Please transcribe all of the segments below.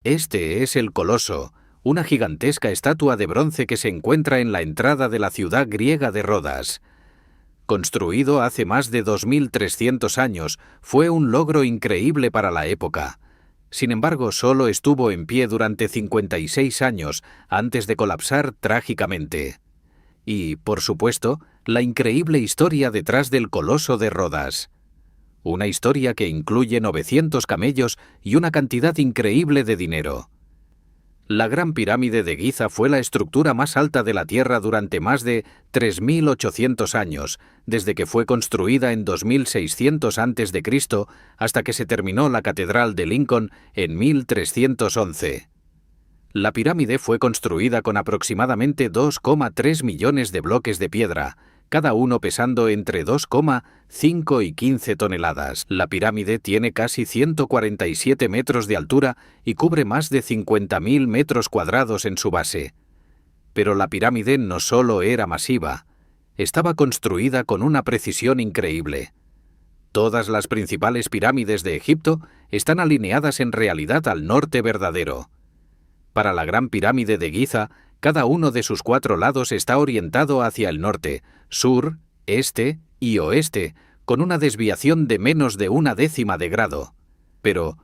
Este es el Coloso, una gigantesca estatua de bronce que se encuentra en la entrada de la ciudad griega de Rodas. Construido hace más de 2300 años, fue un logro increíble para la época. Sin embargo, solo estuvo en pie durante 56 años antes de colapsar trágicamente. Y, por supuesto, la increíble historia detrás del Coloso de Rodas. Una historia que incluye 900 camellos y una cantidad increíble de dinero. La Gran Pirámide de Giza fue la estructura más alta de la Tierra durante más de 3800 años, desde que fue construida en 2600 a.C. hasta que se terminó la Catedral de Lincoln en 1311. La pirámide fue construida con aproximadamente 2,3 millones de bloques de piedra, cada uno pesando entre 2,5 y 15 toneladas. La pirámide tiene casi 147 metros de altura y cubre más de 50.000 metros cuadrados en su base. Pero la pirámide no solo era masiva, estaba construida con una precisión increíble. Todas las principales pirámides de Egipto están alineadas en realidad al norte verdadero. Para la Gran Pirámide de Giza, cada uno de sus 4 lados está orientado hacia el norte, sur, este y oeste, con una desviación de menos de 1/10 de grado. Pero,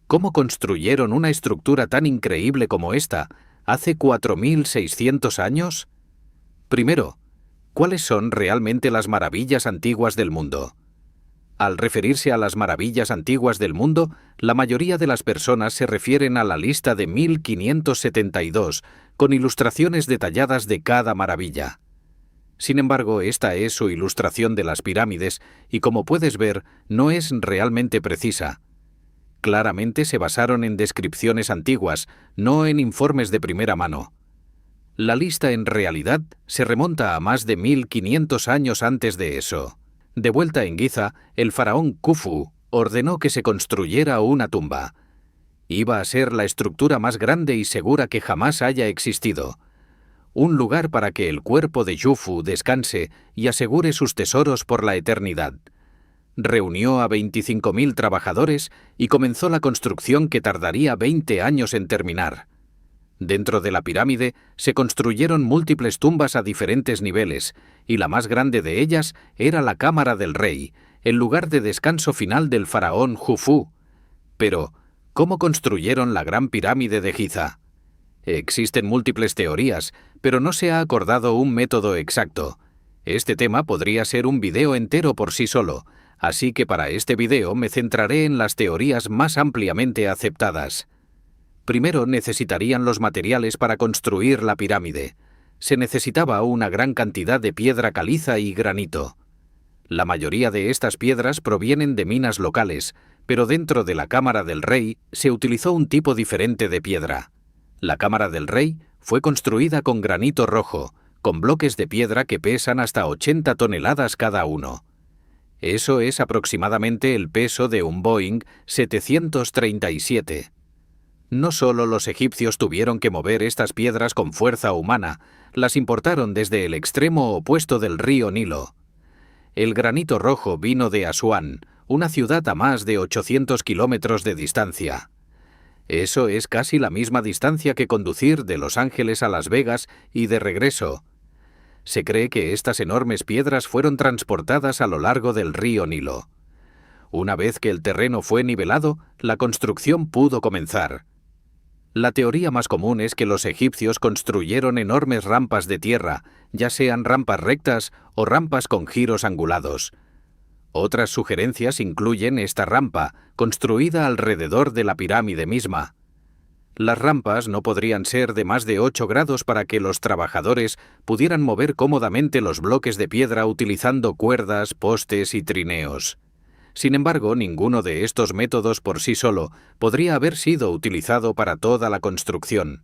¿cómo construyeron una estructura tan increíble como esta hace 4600 años? Primero, ¿cuáles son realmente las maravillas antiguas del mundo? Al referirse a las maravillas antiguas del mundo, la mayoría de las personas se refieren a la lista de 1572, con ilustraciones detalladas de cada maravilla. Sin embargo, esta es su ilustración de las pirámides y, como puedes ver, no es realmente precisa. Claramente se basaron en descripciones antiguas, no en informes de primera mano. La lista en realidad se remonta a más de 1500 años antes de eso. De vuelta en Giza, el faraón Khufu ordenó que se construyera una tumba. Iba a ser la estructura más grande y segura que jamás haya existido. Un lugar para que el cuerpo de Khufu descanse y asegure sus tesoros por la eternidad. Reunió a 25.000 trabajadores y comenzó la construcción que tardaría 20 años en terminar. Dentro de la pirámide se construyeron múltiples tumbas a diferentes niveles, y la más grande de ellas era la cámara del rey, el lugar de descanso final del faraón Khufu. Pero, ¿cómo construyeron la Gran Pirámide de Giza? Existen múltiples teorías, pero no se ha acordado un método exacto. Este tema podría ser un video entero por sí solo, así que para este video me centraré en las teorías más ampliamente aceptadas. Primero necesitarían los materiales para construir la pirámide. Se necesitaba una gran cantidad de piedra caliza y granito. La mayoría de estas piedras provienen de minas locales, pero dentro de la Cámara del Rey se utilizó un tipo diferente de piedra. La Cámara del Rey fue construida con granito rojo, con bloques de piedra que pesan hasta 80 toneladas cada uno. Eso es aproximadamente el peso de un Boeing 737. No solo los egipcios tuvieron que mover estas piedras con fuerza humana, las importaron desde el extremo opuesto del río Nilo. El granito rojo vino de Asuán, una ciudad a más de 800 kilómetros de distancia. Eso es casi la misma distancia que conducir de Los Ángeles a Las Vegas y de regreso. Se cree que estas enormes piedras fueron transportadas a lo largo del río Nilo. Una vez que el terreno fue nivelado, la construcción pudo comenzar. La teoría más común es que los egipcios construyeron enormes rampas de tierra, ya sean rampas rectas o rampas con giros angulados. Otras sugerencias incluyen esta rampa, construida alrededor de la pirámide misma. Las rampas no podrían ser de más de 8 grados para que los trabajadores pudieran mover cómodamente los bloques de piedra utilizando cuerdas, postes y trineos. Sin embargo, ninguno de estos métodos por sí solo podría haber sido utilizado para toda la construcción.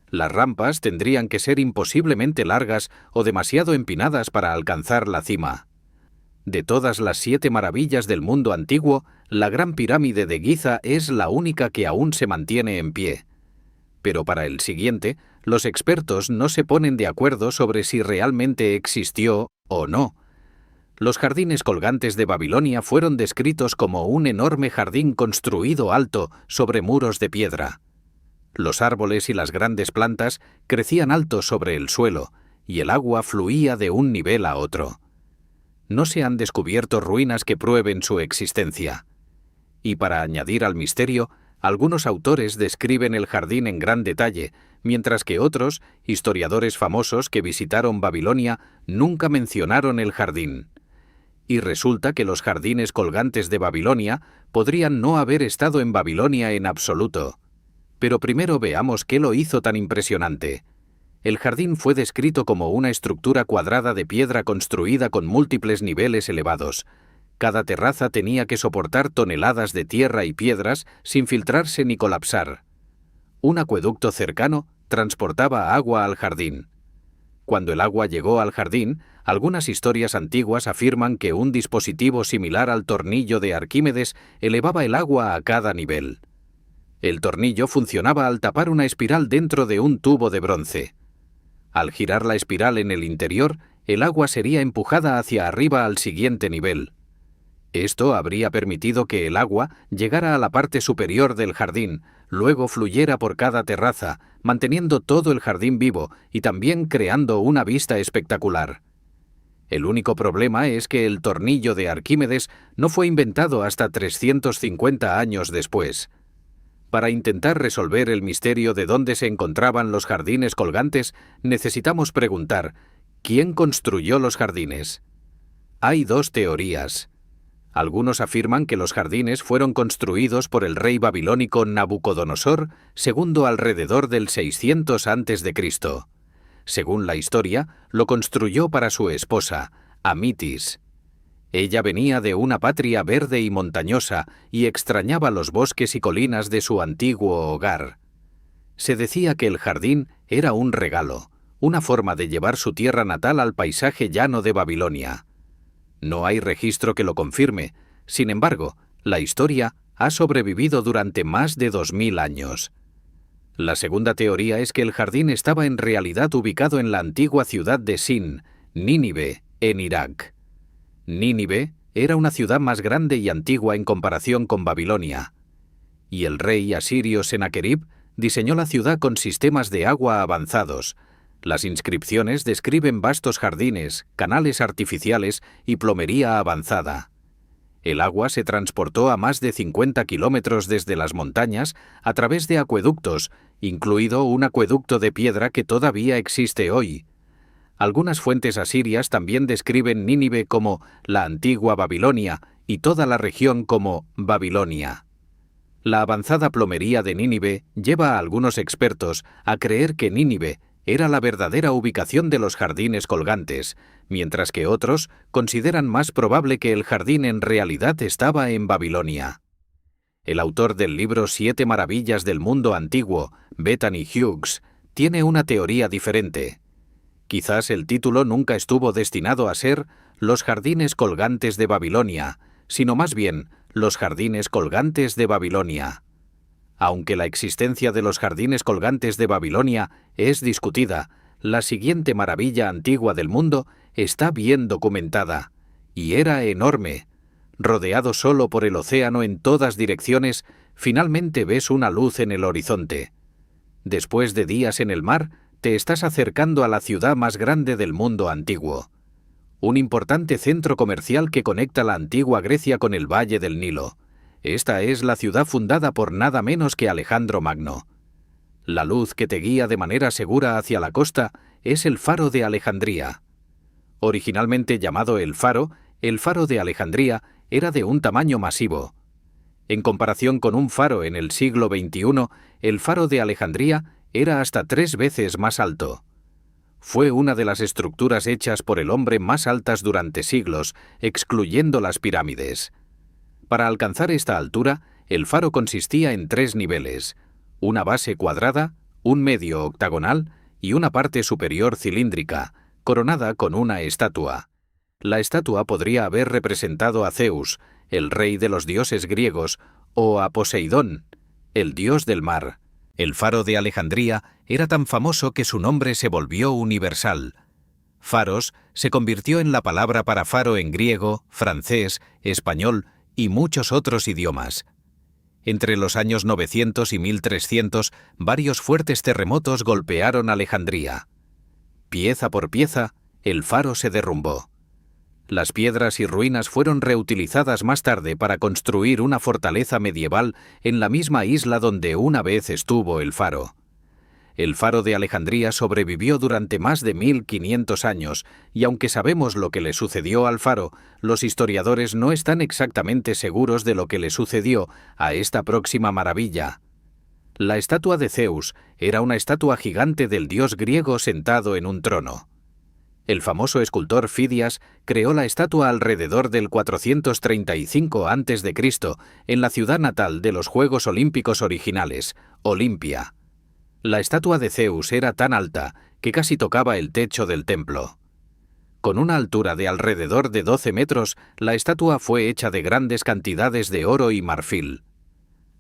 Las rampas tendrían que ser imposiblemente largas o demasiado empinadas para alcanzar la cima. De todas las 7 maravillas del mundo antiguo, la Gran Pirámide de Giza es la única que aún se mantiene en pie. Pero para el siguiente, los expertos no se ponen de acuerdo sobre si realmente existió o no. Los jardines colgantes de Babilonia fueron descritos como un enorme jardín construido alto sobre muros de piedra. Los árboles y las grandes plantas crecían altos sobre el suelo, y el agua fluía de un nivel a otro. No se han descubierto ruinas que prueben su existencia. Y para añadir al misterio, algunos autores describen el jardín en gran detalle, mientras que otros, historiadores famosos que visitaron Babilonia, nunca mencionaron el jardín. Y resulta que los jardines colgantes de Babilonia podrían no haber estado en Babilonia en absoluto. Pero primero veamos qué lo hizo tan impresionante. El jardín fue descrito como una estructura cuadrada de piedra construida con múltiples niveles elevados. Cada terraza tenía que soportar toneladas de tierra y piedras sin filtrarse ni colapsar. Un acueducto cercano transportaba agua al jardín. Cuando el agua llegó al jardín, algunas historias antiguas afirman que un dispositivo similar al tornillo de Arquímedes elevaba el agua a cada nivel. El tornillo funcionaba al tapar una espiral dentro de un tubo de bronce. Al girar la espiral en el interior, el agua sería empujada hacia arriba al siguiente nivel. Esto habría permitido que el agua llegara a la parte superior del jardín, luego fluyera por cada terraza, manteniendo todo el jardín vivo y también creando una vista espectacular. El único problema es que el tornillo de Arquímedes no fue inventado hasta 350 años después. Para intentar resolver el misterio de dónde se encontraban los jardines colgantes, necesitamos preguntar, ¿quién construyó los jardines? Hay dos teorías. Algunos afirman que los jardines fueron construidos por el rey babilónico Nabucodonosor II alrededor del 600 a.C. Según la historia, lo construyó para su esposa, Amitis. Ella venía de una patria verde y montañosa y extrañaba los bosques y colinas de su antiguo hogar. Se decía que el jardín era un regalo, una forma de llevar su tierra natal al paisaje llano de Babilonia. No hay registro que lo confirme, sin embargo, la historia ha sobrevivido durante más de 2000 años. La segunda teoría es que el jardín estaba en realidad ubicado en la antigua ciudad de Sin, Nínive, en Irak. Nínive era una ciudad más grande y antigua en comparación con Babilonia. Y el rey asirio Senaquerib diseñó la ciudad con sistemas de agua avanzados. Las inscripciones describen vastos jardines, canales artificiales y plomería avanzada. El agua se transportó a más de 50 kilómetros desde las montañas a través de acueductos, incluido un acueducto de piedra que todavía existe hoy. Algunas fuentes asirias también describen Nínive como la antigua Babilonia y toda la región como Babilonia. La avanzada plomería de Nínive lleva a algunos expertos a creer que Nínive era la verdadera ubicación de los jardines colgantes, mientras que otros consideran más probable que el jardín en realidad estaba en Babilonia. El autor del libro 7 Maravillas del Mundo Antiguo, Bethany Hughes, tiene una teoría diferente. Quizás el título nunca estuvo destinado a ser Los jardines colgantes de Babilonia, sino más bien Los jardines colgantes de Babilonia. Aunque la existencia de los jardines colgantes de Babilonia es discutida, la siguiente maravilla antigua del mundo está bien documentada, y era enorme. Rodeado solo por el océano en todas direcciones, finalmente ves una luz en el horizonte. Después de días en el mar, te estás acercando a la ciudad más grande del mundo antiguo. Un importante centro comercial que conecta la antigua Grecia con el Valle del Nilo. Esta es la ciudad fundada por nada menos que Alejandro Magno. La luz que te guía de manera segura hacia la costa es el faro de Alejandría. Originalmente llamado el faro de Alejandría era de un tamaño masivo. En comparación con un faro en el siglo XXI, el faro de Alejandría era hasta 3 veces más alto. Fue una de las estructuras hechas por el hombre más altas durante siglos, excluyendo las pirámides. Para alcanzar esta altura, el faro consistía en 3 niveles, una base cuadrada, un medio octagonal y una parte superior cilíndrica, coronada con una estatua. La estatua podría haber representado a Zeus, el rey de los dioses griegos, o a Poseidón, el dios del mar. El faro de Alejandría era tan famoso que su nombre se volvió universal. Faros se convirtió en la palabra para faro en griego, francés, español y muchos otros idiomas. Entre los años 900 y 1300, varios fuertes terremotos golpearon Alejandría. Pieza por pieza, el faro se derrumbó. Las piedras y ruinas fueron reutilizadas más tarde para construir una fortaleza medieval en la misma isla donde una vez estuvo el faro. El faro de Alejandría sobrevivió durante más de 1500 años, y aunque sabemos lo que le sucedió al faro, los historiadores no están exactamente seguros de lo que le sucedió a esta próxima maravilla. La estatua de Zeus era una estatua gigante del dios griego sentado en un trono. El famoso escultor Fidias creó la estatua alrededor del 435 a.C. en la ciudad natal de los Juegos Olímpicos originales, Olimpia. La estatua de Zeus era tan alta que casi tocaba el techo del templo. Con una altura de alrededor de 12 metros, la estatua fue hecha de grandes cantidades de oro y marfil.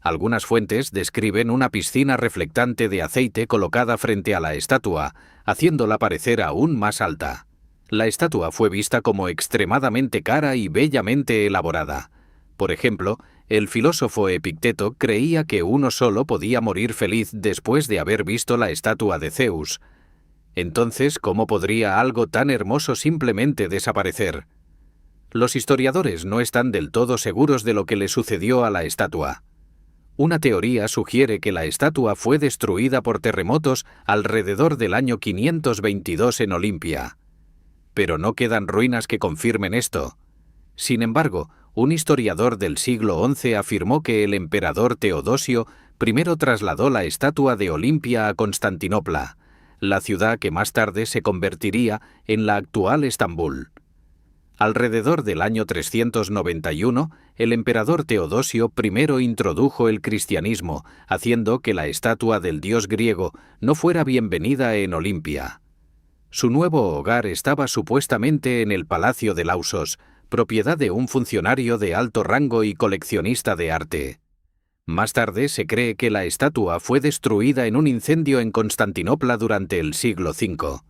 Algunas fuentes describen una piscina reflectante de aceite colocada frente a la estatua, haciéndola parecer aún más alta. La estatua fue vista como extremadamente cara y bellamente elaborada. Por ejemplo, el filósofo Epicteto creía que uno solo podía morir feliz después de haber visto la estatua de Zeus. Entonces, ¿cómo podría algo tan hermoso simplemente desaparecer? Los historiadores no están del todo seguros de lo que le sucedió a la estatua. Una teoría sugiere que la estatua fue destruida por terremotos alrededor del año 522 en Olimpia. Pero no quedan ruinas que confirmen esto. Sin embargo, un historiador del siglo XI afirmó que el emperador Teodosio primero trasladó la estatua de Olimpia a Constantinopla, la ciudad que más tarde se convertiría en la actual Estambul. Alrededor del año 391, el emperador Teodosio primero introdujo el cristianismo, haciendo que la estatua del dios griego no fuera bienvenida en Olimpia. Su nuevo hogar estaba supuestamente en el Palacio de Lausos, propiedad de un funcionario de alto rango y coleccionista de arte. Más tarde se cree que la estatua fue destruida en un incendio en Constantinopla durante el siglo V.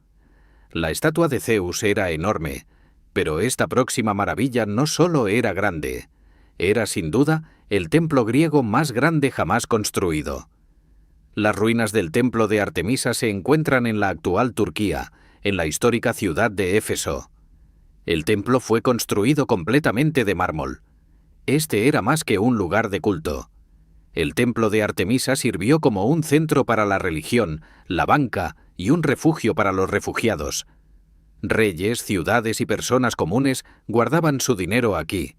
La estatua de Zeus era enorme, pero esta próxima maravilla no solo era grande, era sin duda el templo griego más grande jamás construido. Las ruinas del templo de Artemisa se encuentran en la actual Turquía, en la histórica ciudad de Éfeso. El templo fue construido completamente de mármol. Este era más que un lugar de culto. El templo de Artemisa sirvió como un centro para la religión, la banca y un refugio para los refugiados. Reyes, ciudades y personas comunes guardaban su dinero aquí.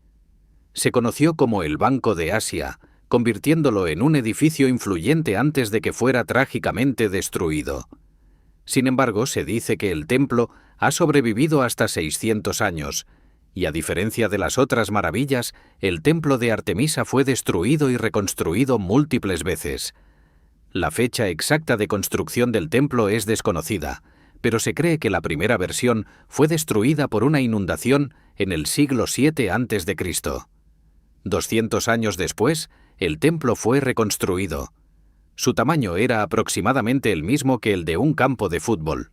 Se conoció como el Banco de Asia, convirtiéndolo en un edificio influyente antes de que fuera trágicamente destruido. Sin embargo, se dice que el templo ha sobrevivido hasta 600 años, y a diferencia de las otras maravillas, el templo de Artemisa fue destruido y reconstruido múltiples veces. La fecha exacta de construcción del templo es desconocida, pero se cree que la primera versión fue destruida por una inundación en el siglo VII a.C. 200 años después, el templo fue reconstruido. Su tamaño era aproximadamente el mismo que el de un campo de fútbol.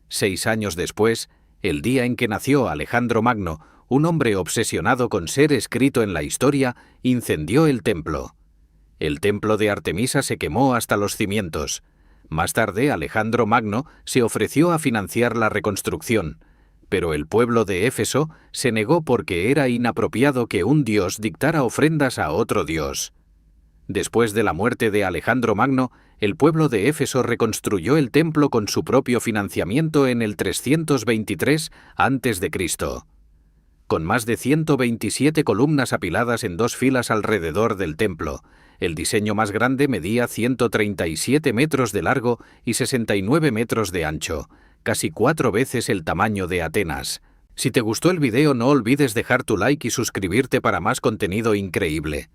6 años después, el día en que nació Alejandro Magno, un hombre obsesionado con ser escrito en la historia, incendió el templo. El templo de Artemisa se quemó hasta los cimientos. Más tarde, Alejandro Magno se ofreció a financiar la reconstrucción, pero el pueblo de Éfeso se negó porque era inapropiado que un dios dictara ofrendas a otro dios. Después de la muerte de Alejandro Magno, el pueblo de Éfeso reconstruyó el templo con su propio financiamiento en el 323 a.C. Con más de 127 columnas apiladas en 2 filas alrededor del templo, el diseño más grande medía 137 metros de largo y 69 metros de ancho, casi 4 veces el tamaño de Atenas. Si te gustó el video, no olvides dejar tu like y suscribirte para más contenido increíble.